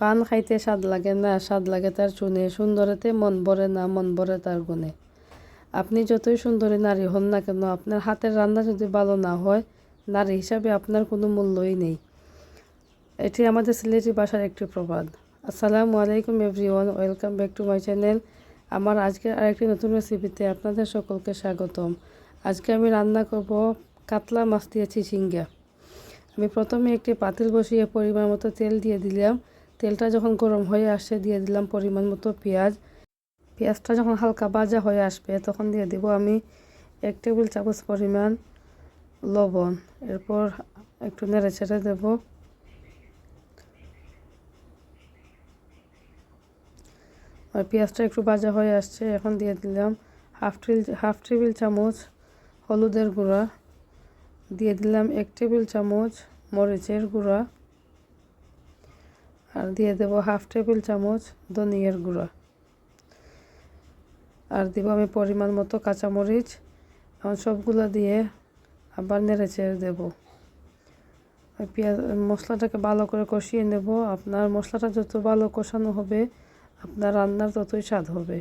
পান খাইতে স্বাদ লাগে না, স্বাদ লাগে তার চুনে। সুন্দরেতে মন ভরে না, মন ভরে তার গুণে। আপনি যতই সুন্দরী নারী হন না কেন, আপনার হাতের রান্না যদি ভালো না হয়, নারী হিসাবে আপনার কোনো মূল্যই নেই। এটি আমাদের সিলেটি ভাষার একটি প্রবাদ। আসসালামু আলাইকুম everyone, welcome back to my channel. আমার আজকের আরেকটি নতুন রেসিপিতে আপনাদের সকলকে স্বাগতম। আজকে আমি রান্না করব কাতলা মাছ দিয়ে চিচিঙ্গা। আমি প্রথমে একটি পাতিল বসিয়ে পরিমাণ মতো তেল দিয়ে দিলাম। তেলটা যখন গরম হয়ে আসছে দিয়ে দিলাম পরিমাণ মতো পেঁয়াজ। পেঁয়াজটা যখন হালকা ভাজা হয়ে আসবে তখন দিয়ে দিব আমি 1 টেবিল চামচ পরিমাণ লবণ। এরপর একটু নেড়ে ছেড়ে দেব। আর পেঁয়াজটা একটু ভাজা হয়ে আসছে, এখন দিয়ে দিলাম হাফ টেবিল চামচ হলুদের গুঁড়া, দিয়ে দিলাম 1 টেবিল চামচ মরিচের গুঁড়া, আর দিয়ে দেব হাফ টেবিল চামচ ধনিয়ার গুঁড়া, আর দিব আমি পরিমাণ মতো কাঁচামরিচ। এখন সবগুলো দিয়ে আবার নেড়ে চেড়ে দেব। পেঁয়াজ মশলাটাকে ভালো করে কষিয়ে নেব। আপনার মশলাটা যত ভালো কষানো হবে আপনার রান্নার ততই স্বাদ হবে।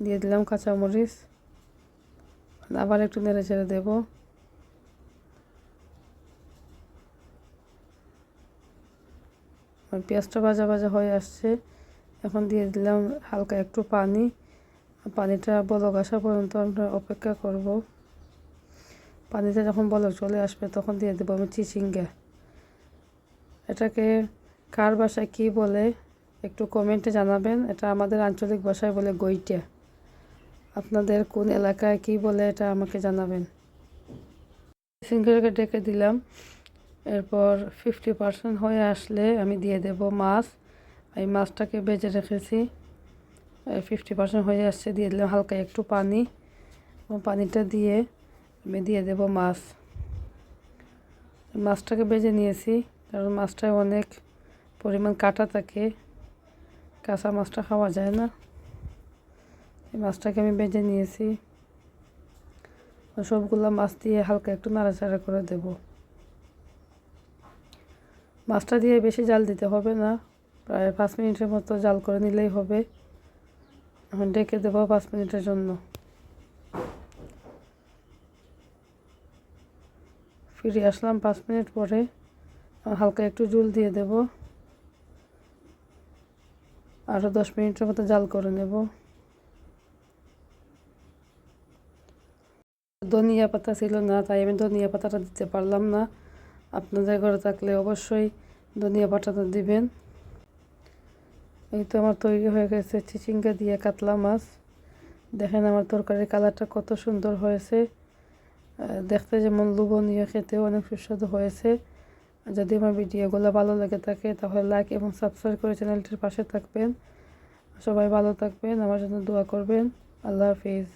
দিয়ে দিলাম কাঁচামরিচ, আবার একটু নেড়ে চেড়ে দেব। পেঁয়াজটা ভাজা ভাজা হয়ে আসছে, এখন দিয়ে দিলাম হালকা একটু পানি। পানিটা বলক আসা পর্যন্ত আমরা অপেক্ষা করব। পানিটা যখন বলক চলে আসবে তখন দিয়ে দেবো আমি চিচিঙ্গা। এটাকে কার ভাষায় কী বলে একটু কমেন্টে জানাবেন। এটা আমাদের আঞ্চলিক ভাষায় বলে গইটা। আপনাদের কোন এলাকায় কী বলে এটা আমাকে জানাবেন। চিচিঙ্গাটাকে ডেকে দিলাম। এরপর 50% হয়ে আসলে আমি দিয়ে দেব মাছ। এই মাছটাকে ভেজে রেখেছি। 50% হয়ে আসছে, দিয়ে দিলাম হালকা একটু পানি। পানিটা দিয়ে আমি দিয়ে দেব মাছ। মাছটাকে ভেজে নিয়েছি, কারণ মাছটায় অনেক পরিমাণ কাঁটা থাকে, কাঁচা মাছটা খাওয়া যায় না। এই মাছটাকে আমি ভেজে নিয়েছি। সবগুলো মাছ দিয়ে হালকা একটু নাড়াচাড়া করে দেব। মাছটা দিয়ে বেশি জাল দিতে হবে না, প্রায় 5 মিনিটের মতো জাল করে নিলেই হবে। এখন ডেকে দেবো 5 মিনিটের জন্য। ফিরে আসলাম 5 মিনিট পরে। হালকা একটু জল দিয়ে দেব, আরও 10 মিনিটের মতো জাল করে নেব। ধনিয়া পাতা ছিল না, তাই আমি ধনিয়া পাতাটা দিতে পারলাম না। আপনাদের ঘরে থাকলে অবশ্যই ধনিয়া পাতাটা দিবেন। এই তো আমার তৈরি হয়ে গেছে চিচিঙ্গা দিয়ে কাতলা মাছ। দেখেন আমার তরকারির কালারটা কত সুন্দর হয়েছে, দেখতে যেমন লোভনীয়, খেতেও অনেক সুস্বাদু হয়েছে। যদি আমার ভিডিওগুলো ভালো লেগে থাকে তাহলে লাইক এবং সাবস্ক্রাইব করে চ্যানেলটির পাশে থাকবেন। সবাই ভালো থাকবেন, আমার জন্য দোয়া করবেন। আল্লাহ হাফিজ।